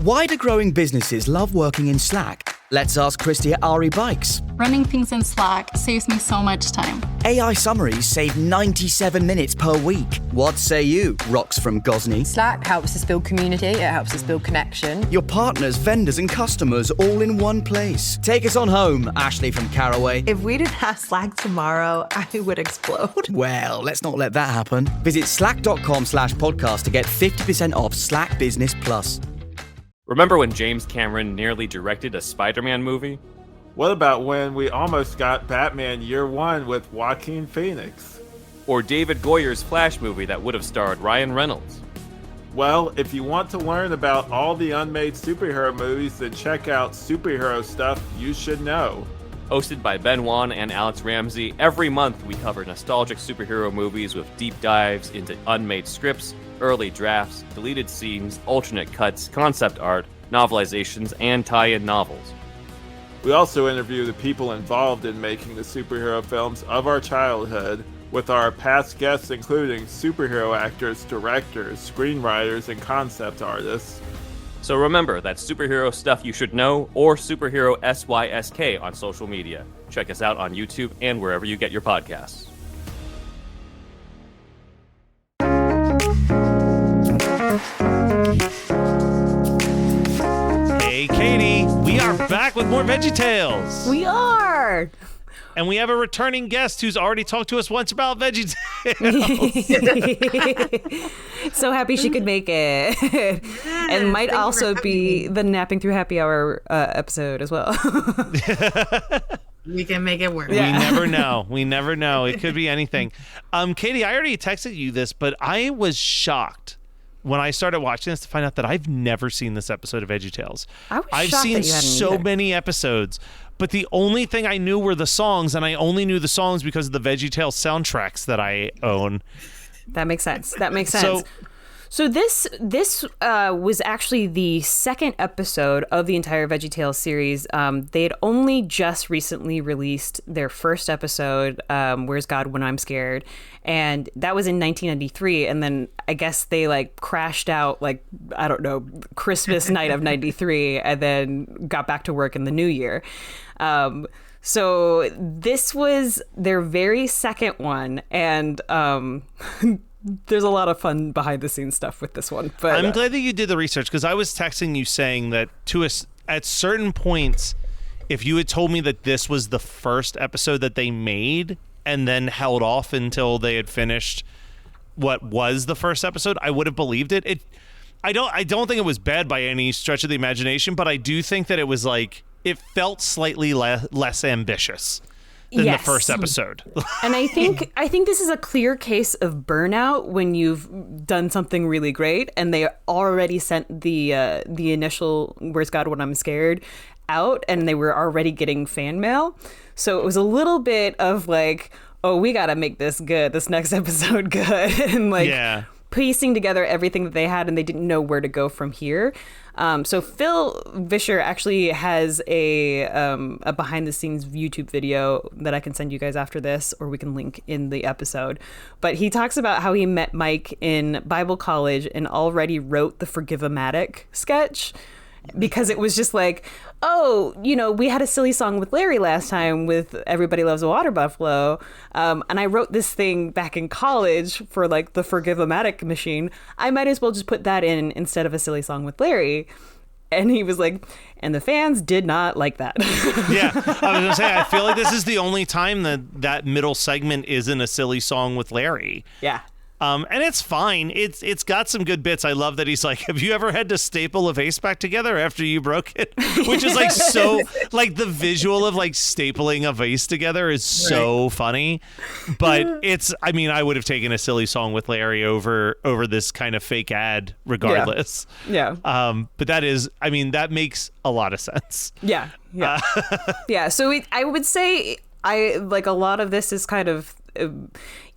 Why do growing businesses love working in Slack? Let's ask Christy at Ari Bikes. Running things in Slack saves me so much time. AI summaries save 97 minutes per week. What say you, Rox from Gosney? Slack helps us build community, it helps us build connection. Your partners, vendors and customers all in one place. Take us on home, Ashley from Caraway. If we didn't have Slack tomorrow, I would explode. Well, let's not let that happen. Visit slack.com/podcast to get 50% off Slack Business Plus. Remember when James Cameron nearly directed a Spider-Man movie? What about when we almost got Batman Year One with Joaquin Phoenix? Or David Goyer's Flash movie that would have starred Ryan Reynolds? Well, if you want to learn about all the unmade superhero movies, then check out Superhero Stuff You Should Know. Hosted by Ben Wan and Alex Ramsey, every month we cover nostalgic superhero movies with deep dives into unmade scripts, early drafts, deleted scenes, alternate cuts, concept art, novelizations, and tie-in novels. We also interview the people involved in making the superhero films of our childhood, with our past guests including superhero actors, directors, screenwriters, and concept artists. So remember, that's Superhero Stuff You Should Know, or Superhero SYSK on social media. Check us out on YouTube and wherever you get your podcasts. Hey, Katie, we are back with more VeggieTales. We are. And we have a returning guest who's already talked to us once about VeggieTales. So happy she could make it. And might also be the Napping Through Happy Hour episode as well. We can make it work. Yeah. We never know. We never know. It could be anything. Katie, I already texted you this, but I was shocked when I started watching this to find out that I've never seen this episode of VeggieTales. I've seen so many episodes, but the only thing I knew were the songs, and I only knew the songs because of the VeggieTales soundtracks that I own. That makes sense. So this was actually the second episode of the entire VeggieTales series. They had only just recently released their first episode, Where's God When I'm Scared? And that was in 1993. And then I guess they crashed out Christmas night of 93 and then got back to work in the new year. So this was their very second one. And there's a lot of fun behind the scenes stuff with this one. But I'm glad that you did the research, because I was texting you saying that to us at certain points, if you had told me that this was the first episode that they made and then held off until they had finished what was the first episode, I would have believed it. I don't think it was bad by any stretch of the imagination, but I do think that it was it felt slightly less ambitious than the first episode. And I think this is a clear case of burnout when you've done something really great and they already sent the initial Where's God When I'm Scared out and they were already getting fan mail. So it was a little bit of oh, we got to make this next episode good. And piecing together everything that they had, and they didn't know where to go from here. So Phil Vischer actually has a behind the scenes YouTube video that I can send you guys after this, or we can link in the episode. But he talks about how he met Mike in Bible college and already wrote the Forgive-O-Matic sketch, because it was just we had a silly song with Larry last time with Everybody Loves a Water Buffalo. And I wrote this thing back in college for the Forgive-O-Matic machine. I might as well just put that in instead of a silly song with Larry. And he was and the fans did not like that. Yeah, I was going to say, I feel like this is the only time that middle segment isn't a silly song with Larry. Yeah. And it's fine. It's got some good bits. I love that he's have you ever had to staple a vase back together after you broke it? Which is so the visual of stapling a vase together is so funny. But I would have taken a silly song with Larry over this kind of fake ad regardless. Yeah. But that makes a lot of sense. Yeah. Yeah. Yeah. So I would say a lot of this is kind of,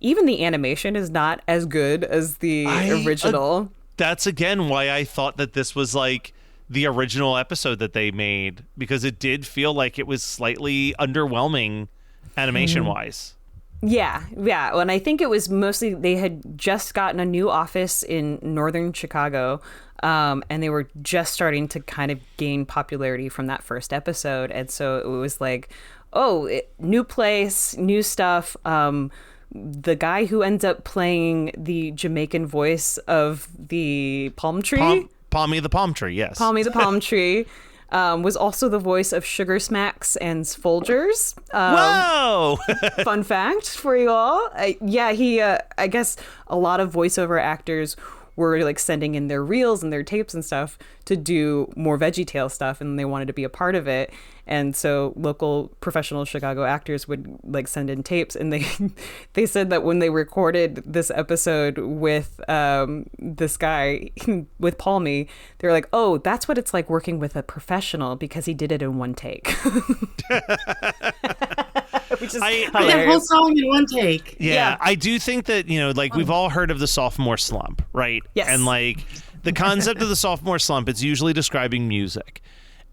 even the animation is not as good as the original. That's again why I thought that this was the original episode that they made, because it did feel like it was slightly underwhelming animation wise. Yeah. And I think it was mostly they had just gotten a new office in northern Chicago, and they were just starting to kind of gain popularity from that first episode. And so it was like, new place, new stuff. The guy who ends up playing the Jamaican voice of the palm tree. Palmy the palm tree, yes. Palmy the palm tree. Was also the voice of Sugar Smacks and Folgers. Whoa! Fun fact for you all. I guess a lot of voiceover actors were like sending in their reels and their tapes and stuff to do more VeggieTales stuff, and they wanted to be a part of it. And so local professional Chicago actors would like send in tapes, and they said that when they recorded this episode with this guy with Palmy, they were like, "Oh, that's what it's like working with a professional because he did it in one take." Which is the whole song in one take. Yeah, I do think that, we've all heard of the sophomore slump, right? Yes. And the concept of the sophomore slump, it's usually describing music.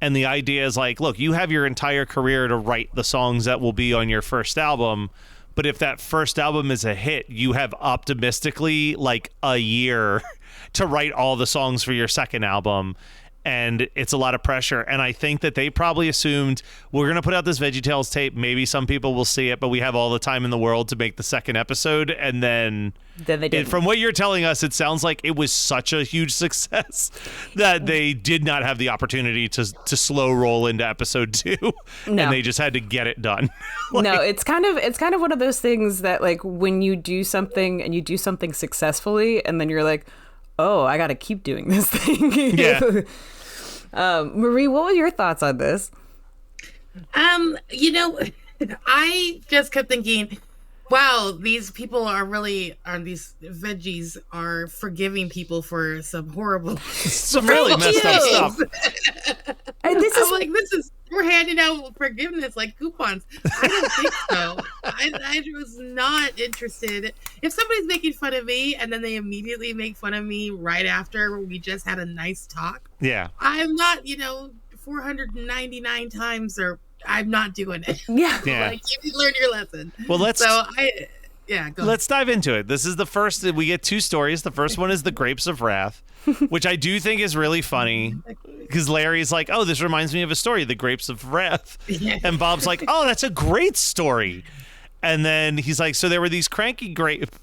And the idea is like, look, you have your entire career to write the songs that will be on your first album. But if that first album is a hit, you have optimistically like a year to write all the songs for your second album. And it's a lot of pressure. And I think that they probably assumed we're going to put out this VeggieTales tape. Maybe some people will see it, but we have all the time in the world to make the second episode. And then they did. From what you're telling us, it sounds like it was such a huge success that they did not have the opportunity to slow roll into episode 2. No. And they just had to get it done. No, it's kind of one of those things that like when you do something and you do something successfully and then you're like, oh, I got to keep doing this thing. Yeah. Marie, what were your thoughts on this? I just kept thinking, wow, these veggies are forgiving people for some horrible, some really messed up stuff. And we're handing out forgiveness like coupons. I don't think so. I was not interested. If somebody's making fun of me and then they immediately make fun of me right after we just had a nice talk, yeah, I'm not, 499 times, or I'm not doing it. Yeah. Like, you learn your lesson. Well, go let's dive into it. This is the first. We get 2 stories. The first one is the Grapes of Wrath, which I do think is really funny because Larry's like, "Oh, this reminds me of a story, The Grapes of Wrath," and Bob's like, "Oh, that's a great story." And then he's like, "So there were these cranky grapes,"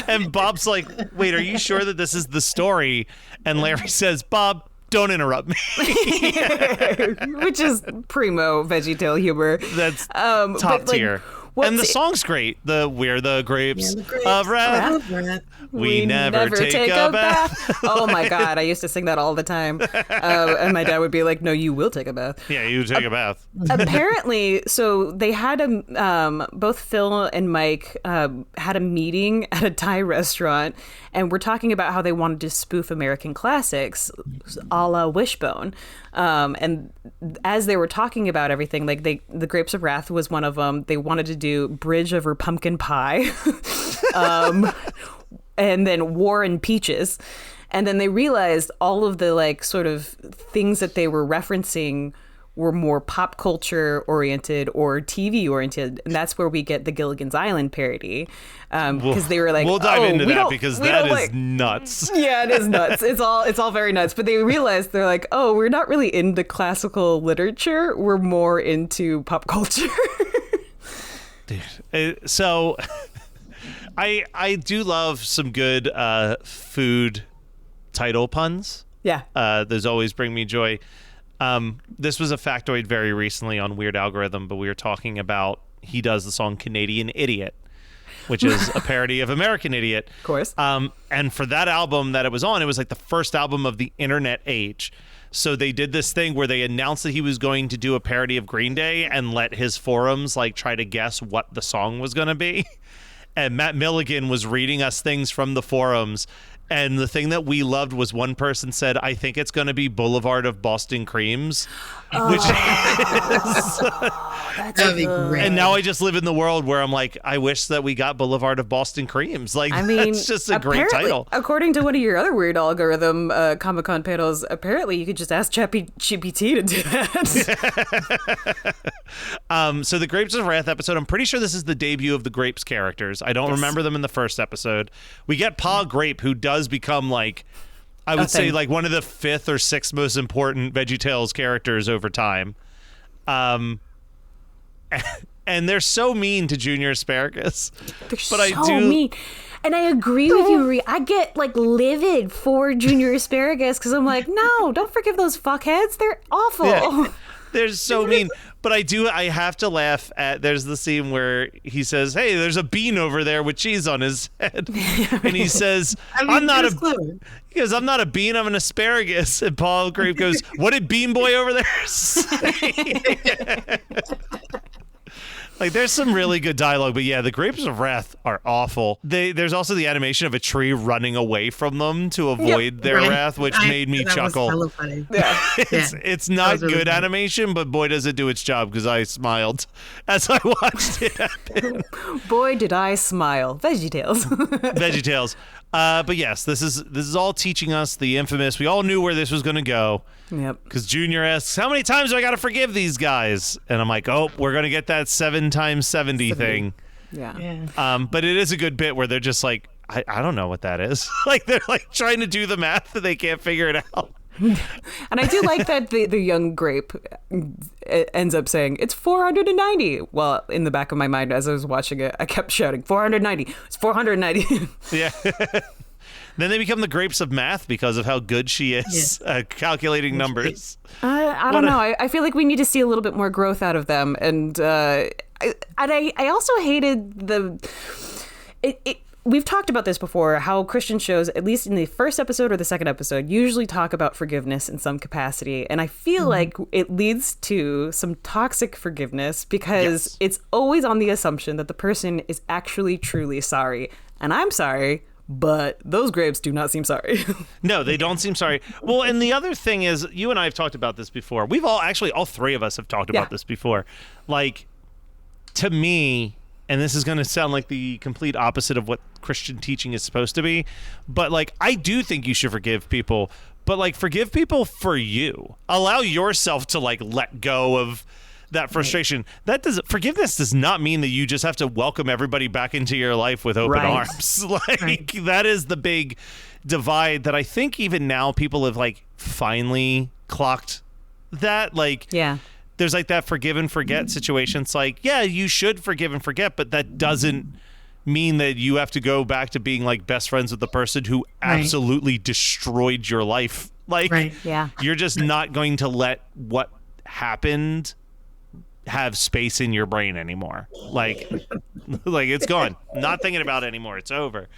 and Bob's like, "Wait, are you sure that this is the story?" And Larry says, "Bob, don't interrupt me." Which is primo VeggieTale humor. That's top tier. And the song's great. We're the grapes of wrath. We never take a bath. Oh my God, I used to sing that all the time. And my dad would be like, "No, you will take a bath." Yeah, you take a bath. Apparently, so they had both Phil and Mike had a meeting at a Thai restaurant, and we're talking about how they wanted to spoof American classics, a la Wishbone. And as they were talking about everything, like the Grapes of Wrath was one of them. They wanted to do Bridge Over Pumpkin Pie, and then War and Peaches. And then they realized all of the like sort of things that they were referencing were more pop culture oriented or TV oriented, and that's where we get the Gilligan's Island parody. Because they were like, we'll dive into that because that is nuts. Yeah, it is nuts. It's all very nuts. But they realized they're like, oh, we're not really into classical literature. We're more into pop culture. Dude, so I do love some good food title puns. Yeah. Those always bring me joy. This was a factoid very recently on Weird Algorithm, but we were talking about he does the song Canadian Idiot, which is a parody of American Idiot. Of course. And for that album that it was on, it was like the first album of the internet age. So they did this thing where they announced that he was going to do a parody of Green Day and let his forums like try to guess what the song was going to be. And Matt Milligan was reading us things from the forums, And the thing that we loved was one person said, I think it's going to be Boulevard of Boston Creams, which is... That'd be great. And now I just live in the world where I'm like, I wish that we got Boulevard of Boston Creams. Like, I mean, that's just a great title. According to one of your other weird algorithm Comic-Con panels, apparently you could just ask ChatGPT to do that. So the Grapes of Wrath episode, I'm pretty sure this is the debut of the Grapes characters. I don't remember them in the first episode. We get Pa Grape, who does become like, I would say like one of the 5th or 6th most important VeggieTales characters over time. And they're so mean to Junior Asparagus. They're mean. And I agree with you, Marie. I get like livid for Junior Asparagus because I'm like, no, don't forgive those fuckheads. They're awful. Yeah. They're so mean. But I have to laugh at, there's the scene where he says, hey, there's a bean over there with cheese on his head. And he says, I'm not a bean, I'm an asparagus. And Paul Grape goes, what did Bean Boy over there say? Like, there's some really good dialogue, but yeah, the Grapes of Wrath are awful. There's also the animation of a tree running away from them to avoid their wrath, which made me chuckle. That was funny. It's not really good animation, but boy, does it do its job, because I smiled as I watched it happen. Boy, did I smile. VeggieTales. VeggieTales. But yes, this is all teaching us the infamous. We all knew where this was going to go. Yep. Because Junior asks, how many times do I got to forgive these guys? And I'm like, oh, we're going to get that 7 times 70 thing. Yeah. But it is a good bit where they're just like, I don't know what that is. Like, they're like trying to do the math and they can't figure it out. And I do like that the young Grape ends up saying it's 490. Well, in the back of my mind as I was watching it, I kept shouting 490. It's 490. Yeah. Then they become the Grapes of Math because of how good she is calculating numbers. I don't know. I feel like we need to see a little bit more growth out of them. And I also hated we've talked about this before, how Christian shows, at least in the first episode or the second episode, usually talk about forgiveness in some capacity. And I feel like it leads to some toxic forgiveness because it's always on the assumption that the person is actually truly sorry. And I'm sorry, but those Grapes do not seem sorry. No, they don't seem sorry. Well, and the other thing is, you and I have talked about this before. We've all 3 of us have talked about this before. Like, to me, and this is going to sound like the complete opposite of what Christian teaching is supposed to be, but like, I do think you should forgive people, but like, forgive people for you. Allow yourself to like let go of that frustration. Forgiveness does not mean that you just have to welcome everybody back into your life with open arms. Like, that is the big divide that I think even now people have like finally clocked that. Like, there's like that forgive and forget situation. It's like, yeah, you should forgive and forget, but that doesn't mean that you have to go back to being like best friends with the person who absolutely destroyed your life. Like, you're just not going to let what happened have space in your brain anymore. Like it's gone. Not thinking about it anymore. It's over.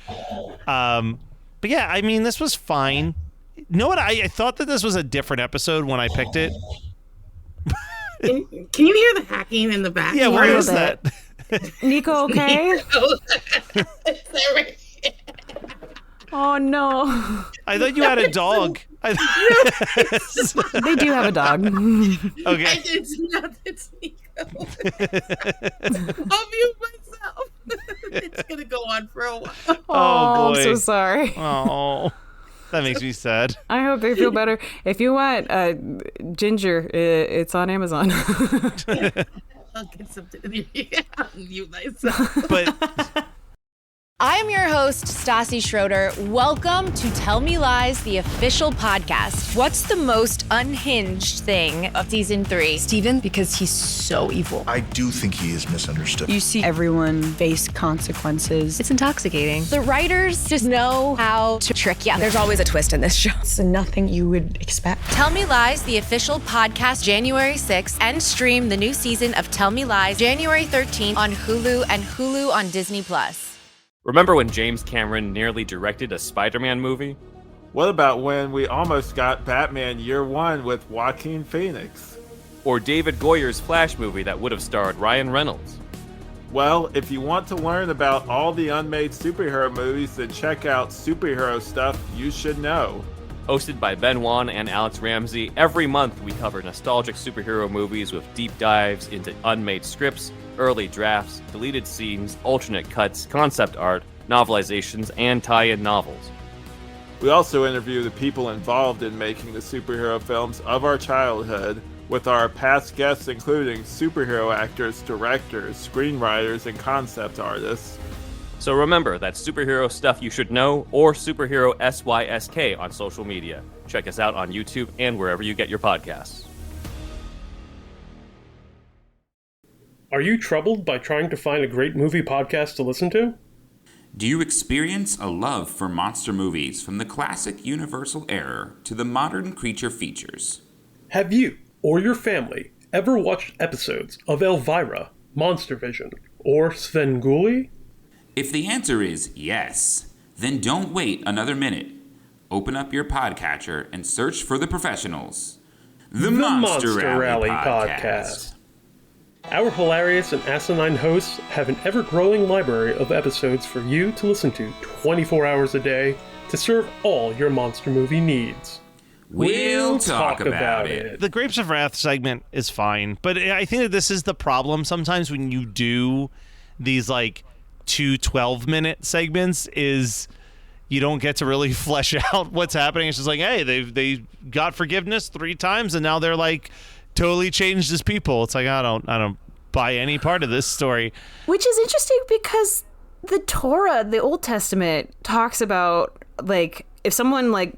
But yeah, I mean, this was fine. You know what? I thought that this was a different episode when I picked it. Can you hear the hacking in the back? Yeah, where is that? Nico, okay? Oh no! I thought you had a dog. They do have a dog. Okay. It's Nico. I'll mute myself. It's gonna go on for a while. Oh boy. I'm so sorry. Oh, that makes me sad. I hope they feel better. If you want ginger, it's on Amazon. I'll get something. I'll mute myself. But I am your host, Stassi Schroeder. Welcome to Tell Me Lies, the official podcast. What's the most unhinged thing of season 3? Steven, because he's so evil. I do think he is misunderstood. You see everyone face consequences. It's intoxicating. The writers just know how to trick you. There's always a twist in this show. It's nothing you would expect. Tell Me Lies, the official podcast, January 6th, and stream the new season of Tell Me Lies, January 13th on Hulu and Hulu on Disney+. Remember when James Cameron nearly directed a Spider-Man movie? What about when we almost got Batman Year One with Joaquin Phoenix? Or David Goyer's Flash movie that would have starred Ryan Reynolds? Well, if you want to learn about all the unmade superhero movies, then check out Superhero Stuff You Should Know. Hosted by Ben Wan and Alex Ramsey, every month we cover nostalgic superhero movies with deep dives into unmade scripts, early drafts, deleted scenes, alternate cuts, concept art, novelizations, and tie-in novels. We also interview the people involved in making the superhero films of our childhood, with our past guests including superhero actors, directors, screenwriters, and concept artists. So remember, that's Superhero Stuff You Should Know, or Superhero SYSK on social media. Check us out on YouTube and wherever you get your podcasts. Are you troubled by trying to find a great movie podcast to listen to? Do you experience a love for monster movies, from the classic Universal era to the modern creature features? Have you or your family ever watched episodes of Elvira, Monster Vision, or Svengoolie? If the answer is yes, then don't wait another minute. Open up your podcatcher and search for the professionals. The Monster Rally Podcast. Our hilarious and asinine hosts have an ever-growing library of episodes for you to listen to 24 hours a day to serve all your monster movie needs. We'll talk about it. The Grapes of Wrath segment is fine, but I think that this is the problem sometimes when you do these like 2 12-minute segments is you don't get to really flesh out what's happening. It's just like, hey, they got forgiveness 3 times and now they're like totally changed as people. It's like I don't buy any part of this story. Which is interesting because the Torah, the Old Testament, talks about like if someone like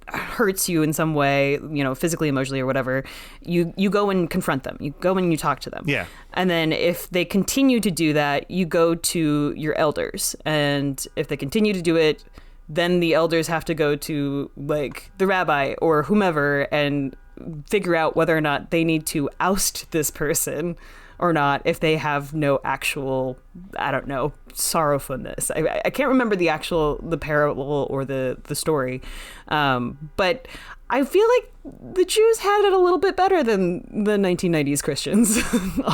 hurts you in some way, you know, physically, emotionally, or whatever, you go and confront them. You go and you talk to them. Yeah. And then if they continue to do that, you go to your elders. And if they continue to do it, then the elders have to go to like the rabbi or whomever and figure out whether or not they need to oust this person or not if they have no actual, I don't know, sorrowfulness. I can't remember the parable or the story. But I feel like the Jews had it a little bit better than the 1990s Christians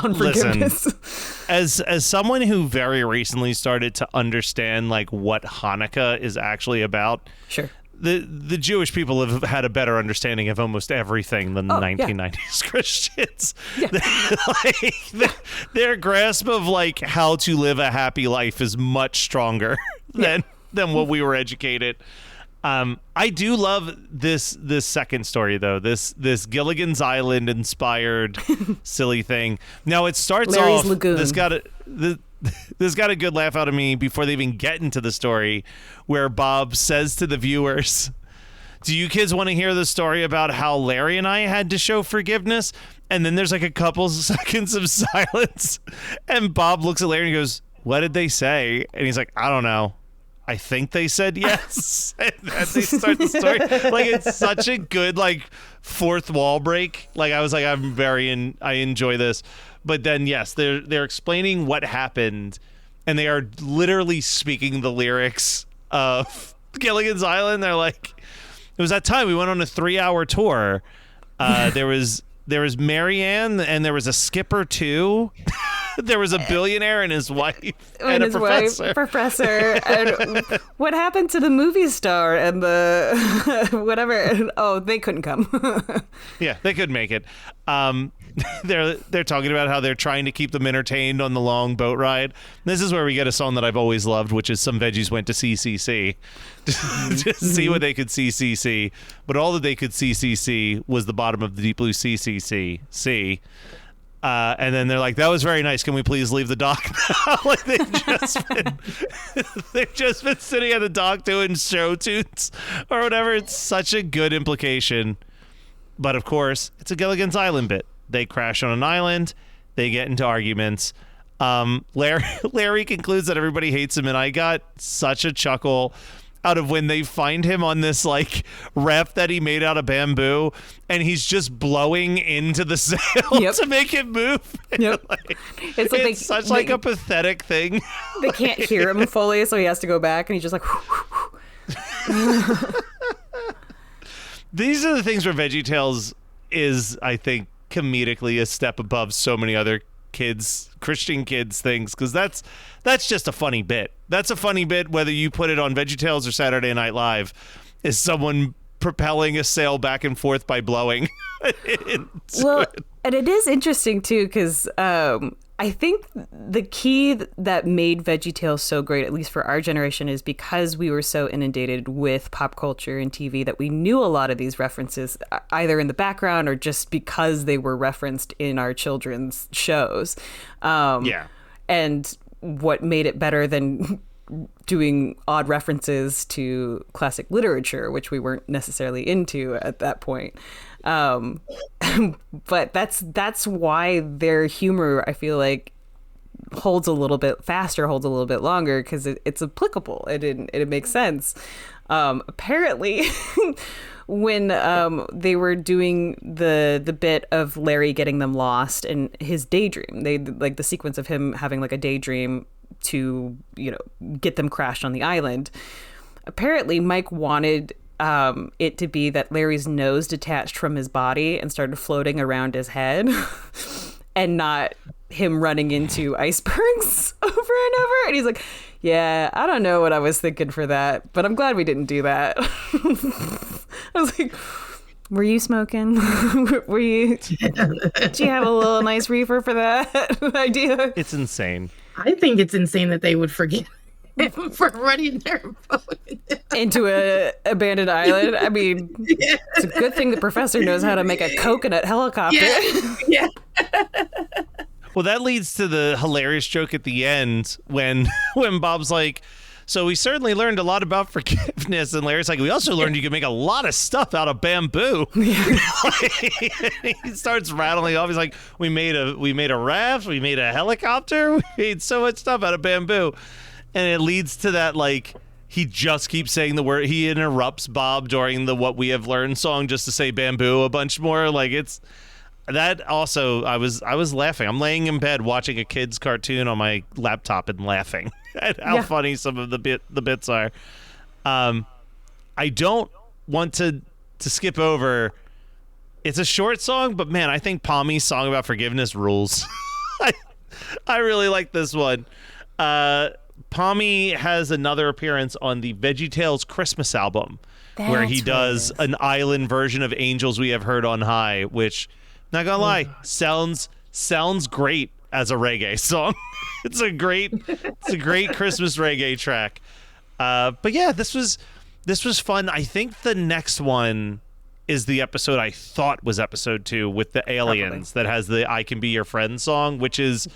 on forgiveness. Listen, as someone who very recently started to understand like what Hanukkah is actually about, sure. The Jewish people have had a better understanding of almost everything than the 1990s Christians. Yeah. Their grasp of like how to live a happy life is much stronger than what we were educated. I do love this second story though. This Gilligan's Island inspired silly thing. Now it starts Larry's off. Lagoon. This got a good laugh out of me before they even get into the story, where Bob says to the viewers, do you kids want to hear the story about how Larry and I had to show forgiveness? And then there's like a couple seconds of silence. And Bob looks at Larry and goes, what did they say? And he's like, I don't know. I think they said yes. And then they start the story. Like, it's such a good, like, fourth wall break. Like, I was like, I enjoy this. But then, yes, they're explaining what happened, and they are literally speaking the lyrics of Gilligan's Island. They're like, it was that time we went on a 3-hour tour. There was Marianne, and there was a skipper too. There was a billionaire and his wife and a professor. And what happened to the movie star and the whatever? Oh, they couldn't come. Yeah, they couldn't make it. They're talking about how they're trying to keep them entertained on the long boat ride. This is where we get a song that I've always loved, which is Some Veggies Went to CCC to see what they could CCC. But all that they could CCC was the bottom of the deep blue CCC. And then they're like, that was very nice. Can we please leave the dock now? Like they've just been sitting at the dock doing show tunes or whatever. It's such a good implication. But of course, it's a Gilligan's Island bit. They crash on an island. They get into arguments. Larry concludes that everybody hates him, and I got such a chuckle out of when they find him on this like ref that he made out of bamboo, and he's just blowing into the sail to make it move. Yep. It's such like a pathetic thing. They can't hear him fully, so he has to go back, and he's just like. These are the things where VeggieTales is, I think, comedically a step above so many other Christian kids things, because that's just a funny bit. That's a funny bit whether you put it on VeggieTales or Saturday Night Live, is someone propelling a sail back and forth by blowing. Well, and it is interesting too, because I think the key that made VeggieTales so great, at least for our generation, is because we were so inundated with pop culture and TV that we knew a lot of these references either in the background or just because they were referenced in our children's shows. And what made it better than doing odd references to classic literature, which we weren't necessarily into at that point. But that's why their humor, I feel like, holds a little bit faster, holds a little bit longer, because it's applicable. It makes sense. Apparently, when they were doing the bit of Larry getting them lost and his daydream, they like the sequence of him having like a daydream to, get them crashed on the island. Apparently, Mike wanted it to be that Larry's nose detached from his body and started floating around his head and not him running into icebergs over and over. And he's like, yeah, I don't know what I was thinking for that, but I'm glad we didn't do that. I was like, were you smoking? Did you have a little nice reefer for that idea? It's insane. I think it's insane that they would forgive him for running their boat into a abandoned island. I mean, it's a good thing the professor knows how to make a coconut helicopter. Yeah. Well, that leads to the hilarious joke at the end when Bob's like, so we certainly learned a lot about forgiveness, and Larry's like, we also learned you can make a lot of stuff out of bamboo. He starts rattling off. He's like, we made a raft, we made a helicopter, we made so much stuff out of bamboo. And it leads to that, like, he just keeps saying the word. He interrupts Bob during the What We Have Learned song just to say bamboo a bunch more. Like, it's that also, I was laughing. I'm laying in bed watching a kid's cartoon on my laptop and laughing at how funny some of the bits are. I don't want to skip over. It's a short song, but man, I think Palmy's song about forgiveness rules. I really like this one. Palmy has another appearance on the VeggieTales Christmas album, where he does an island version of Angels We Have Heard on High, which, not gonna lie, sounds great as a reggae song. It's a great Christmas reggae track. But yeah, this was fun. I think the next one is the episode I thought was episode 2 with the aliens that has the I Can Be Your Friend song, which is,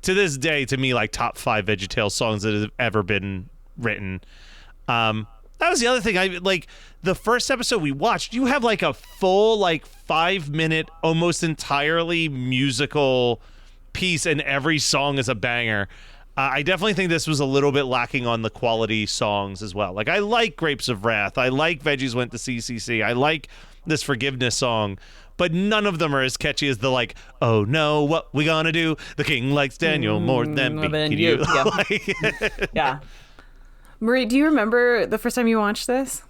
to this day, to me, like top 5 VeggieTales songs that have ever been written. That was the other thing. I like the first episode we watched. You have like a full 5-minute, almost entirely musical piece, and every song is a banger. I definitely think this was a little bit lacking on the quality songs as well. Like, I like Grapes of Wrath. I like Veggies Went to CCC. I like this Forgiveness song. But none of them are as catchy as the oh no, what we gonna do? The king likes Daniel more than you. Yeah. Yeah. Marie, do you remember the first time you watched this?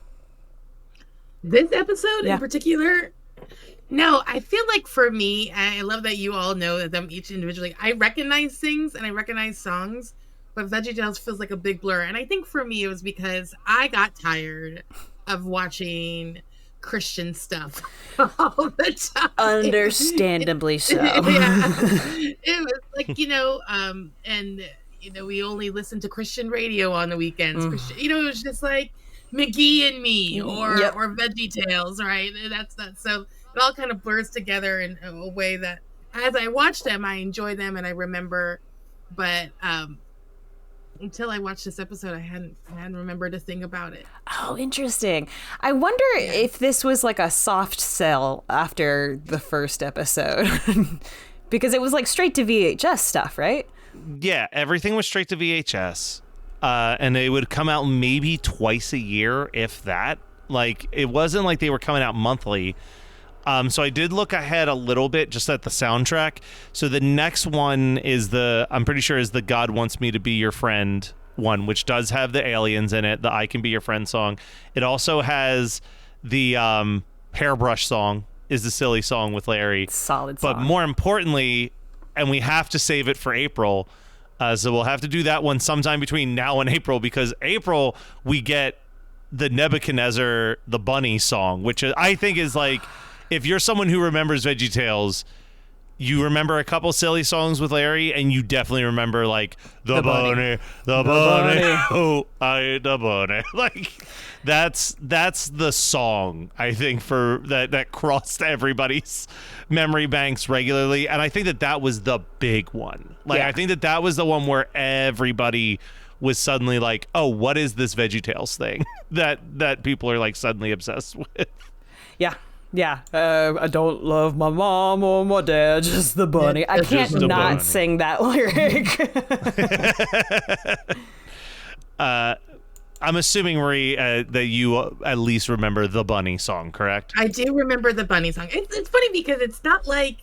This episode in particular? No, I feel like for me, I love that you all know them each individually. I recognize things and I recognize songs, but VeggieTales feels like a big blur. And I think for me, it was because I got tired of watching Christian stuff all the time. Understandably so. It was like, and we only listened to Christian radio on the weekends. It was just like McGee and Me or VeggieTales, right? That's so it all kind of blurs together in a way that as I watch them, I enjoy them and I remember, but until I watched this episode, I hadn't remembered a thing about it. Oh, interesting. I wonder if this was like a soft sell after the first episode. Because it was like straight to VHS stuff, right? Yeah, everything was straight to VHS. And they would come out maybe twice a year, if that. Like, it wasn't like they were coming out monthly. So I did look ahead a little bit just at the soundtrack. So the next one is I'm pretty sure is the God Wants Me to Be Your Friend one, which does have the aliens in it, the I Can Be Your Friend song. It also has the Hairbrush song, is the silly song with Larry. Solid song. But more importantly, and we have to save it for April. So we'll have to do that one sometime between now and April, because April we get the Nebuchadnezzar the Bunny song, which I think is like, if you're someone who remembers VeggieTales, you remember a couple silly songs with Larry, and you definitely remember like the bunny, oh, I ate the bunny. Like that's the song, I think, for that crossed everybody's memory banks regularly, and I think that was the big one. Like I think that was the one where everybody was suddenly like, oh, what is this VeggieTales thing that people are like suddenly obsessed with? Yeah, I don't love my mom or my dad, just the bunny. I can't not sing that lyric. I'm assuming, Marie, that you at least remember the bunny song, correct? I do remember the bunny song. It's funny because it's not like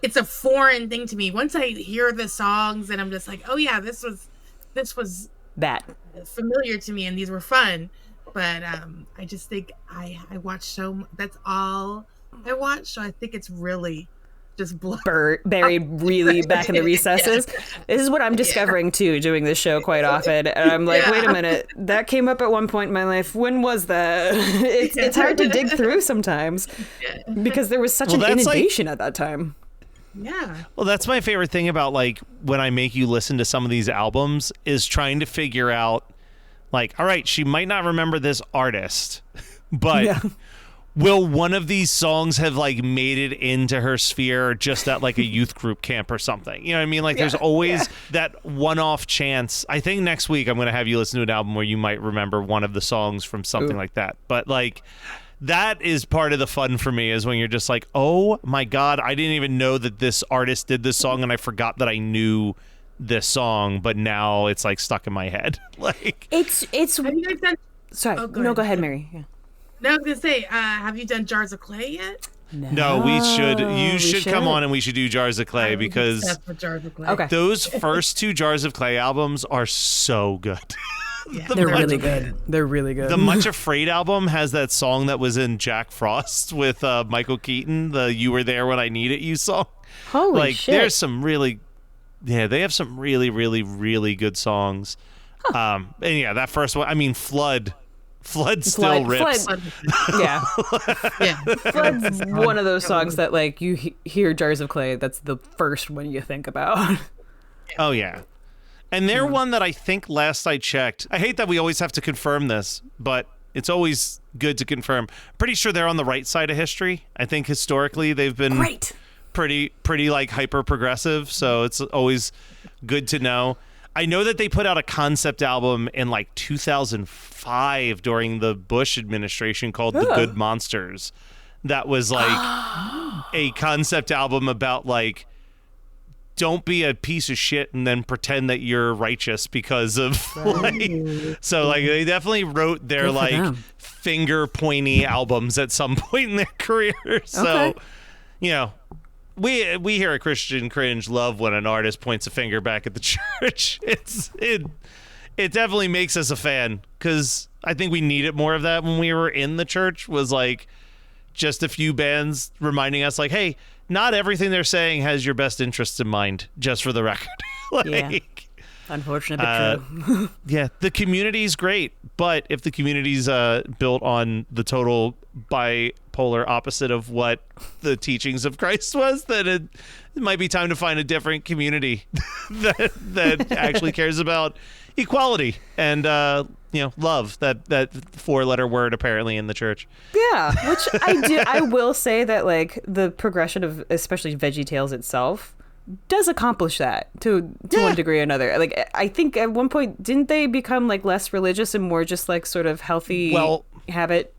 it's a foreign thing to me. Once I hear the songs, and I'm just like, oh yeah, this was that familiar to me, and these were fun. But I just think I watched that's all I watched, so I think it's really just buried really back in the recesses. This is what I'm discovering too, doing this show quite often, and I'm like, wait a minute, that came up at one point in my life. When was that? It's hard to dig through sometimes because there was such an inundation at that time. Yeah. Well, that's my favorite thing about like when I make you listen to some of these albums, is trying to figure out, like, all right, she might not remember this artist, but will one of these songs have like made it into her sphere just at like a youth group camp or something? You know what I mean? Like there's always that one-off chance. I think next week I'm going to have you listen to an album where you might remember one of the songs from something like that. But like that is part of the fun for me, is when you're just like, oh my God, I didn't even know that this artist did this song, and I forgot that I knew this song, but now it's like stuck in my head. Like it's have you guys done sorry go ahead, Mary. No, I was gonna say, have you done Jars of Clay yet? No, we should. You should come on and we should do Jars of Clay, because Jars of Clay. Okay. Those first two Jars of Clay albums are so good. They're really good. They're really good. The Much Afraid album has that song that was in Jack Frost with Michael Keaton, the You Were There When I Needed You song. Holy shit. There's some really, they have some really, really, really good songs. And yeah, that first one, I mean, Flood still rips. Flood. Yeah. Flood's one of those songs that like you hear Jars of Clay, that's the first one you think about. Oh yeah. And they're one that I think last I checked, I hate that we always have to confirm this, but it's always good to confirm. Pretty sure they're on the right side of history. I think historically they've been pretty like hyper progressive, so it's always good to know. I know that they put out a concept album in like 2005 during the Bush administration called The Good Monsters. That was like a concept album about like, don't be a piece of shit and then pretend that you're righteous because of like, so like they definitely wrote their like finger pointy albums at some point in their career. So, you know, we here at Christian Cringe love when an artist points a finger back at the church. It definitely makes us a fan, because I think we needed more of that when we were in the church, was like just a few bands reminding us like, hey, not everything they're saying has your best interests in mind, just for the record. Unfortunate but true. Yeah, the community's great, but if the community's built on the total bipolar opposite of what the teachings of Christ was, then it might be time to find a different community that actually cares about equality and love, that 4-letter word apparently in the church. Yeah, which I will say that like the progression of especially VeggieTales itself does accomplish that to one degree or another. Like I think at one point, didn't they become like less religious and more just like sort of healthy habit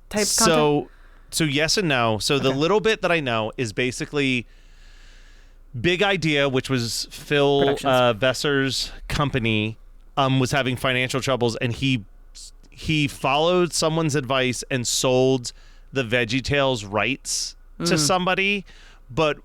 type content? So yes and no. So the little bit that I know is basically Big Idea, which was Phil Vesser's company, was having financial troubles, and he followed someone's advice and sold the VeggieTales rights to somebody, but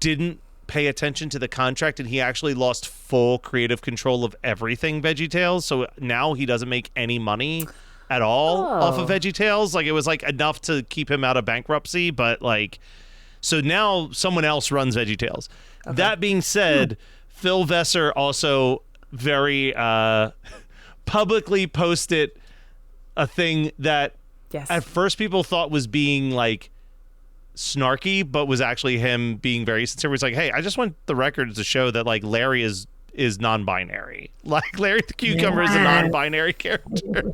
didn't pay attention to the contract, and he actually lost full creative control of everything VeggieTales. So now he doesn't make any money at all off of VeggieTales. Like it was like enough to keep him out of bankruptcy, but like, so now someone else runs VeggieTales. That being said, Phil Vesser also very publicly posted a thing that at first people thought was being like snarky, but was actually him being very sincere. He's like, hey, I just want the record to show that like Larry is non-binary. Like Larry the Cucumber is a non-binary character.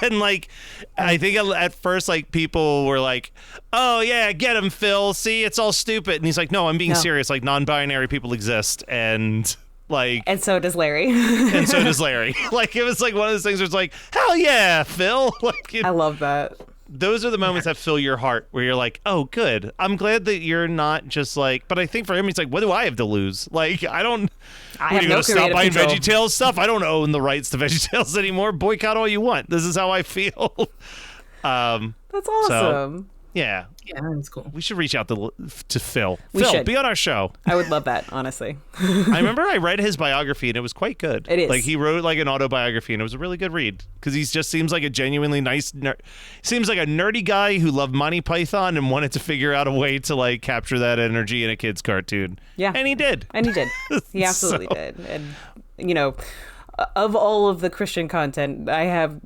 And like I think at first like people were like, oh yeah, get him, Phil, see, it's all stupid. And he's like, no, I'm being serious. Like non-binary people exist, and like, and so does Larry. And so does Larry. Like it was like one of those things where it's like, hell yeah, Phil. Like I love that. Those are the moments that fill your heart where you're like, oh, good. I'm glad that you're not just like, but I think for him, he's like, what do I have to lose? Like, I don't, are you going to stop buying VeggieTales stuff? I don't own the rights to VeggieTales anymore. Boycott all you want. This is how I feel. That's awesome. So, yeah. Yeah, that's cool. We should reach out to Phil. We Phil, should. Be on our show. I would love that, honestly. I remember I read his biography and it was quite good. It is. Like he wrote like an autobiography and it was a really good read because he just seems like a genuinely nice, seems like a nerdy guy who loved Monty Python and wanted to figure out a way to like capture that energy in a kid's cartoon. Yeah. And he did. He absolutely did. And, you know, of all of the Christian content, I have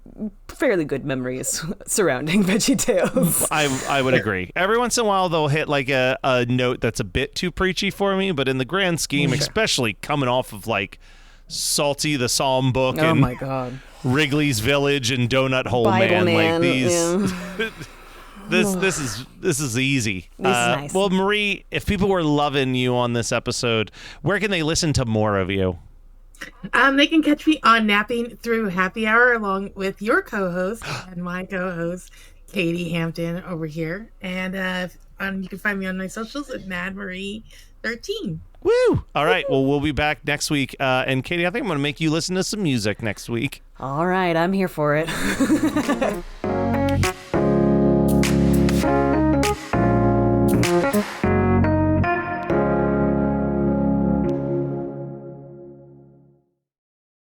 fairly good memories surrounding VeggieTales. I would agree. Every once in a while, they'll hit like a note that's a bit too preachy for me, but in the grand scheme, especially coming off of like Salty the Psalm Book and my God. Wrigley's Village and Donut Hole Bible Man, like these. This is easy. This is nice. Well, Marie, if people were loving you on this episode, where can they listen to more of you? They can catch me on Napping Through Happy Hour along with your co-host and my co-host, Katie Hampton over here. And you can find me on my socials at MadMarie13. Woo! All right. Well, we'll be back next week. And Katie, I think I'm going to make you listen to some music next week. All right. I'm here for it.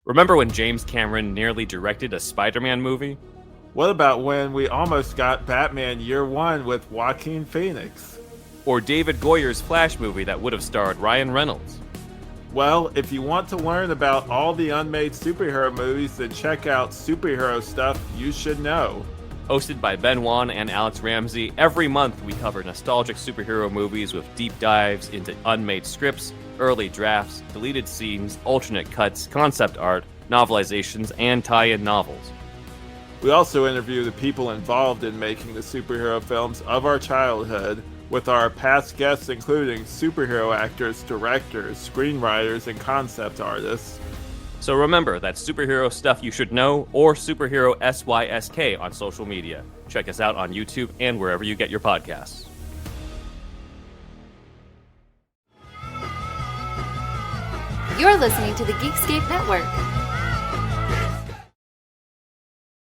Remember when James Cameron nearly directed a Spider-Man movie? What about when we almost got Batman Year One with Joaquin Phoenix? Or David Goyer's Flash movie that would have starred Ryan Reynolds? Well, if you want to learn about all the unmade superhero movies, then check out Superhero Stuff You Should Know. Hosted by Ben Wan and Alex Ramsey, every month we cover nostalgic superhero movies with deep dives into unmade scripts, early drafts, deleted scenes, alternate cuts, concept art, novelizations, and tie-in novels. We also interview the people involved in making the superhero films of our childhood, with our past guests including superhero actors, directors, screenwriters, and concept artists. So remember, that's Superhero Stuff You Should Know, or Superhero SYSK on social media. Check us out on YouTube and wherever you get your podcasts. You're listening to the Geekscape Network.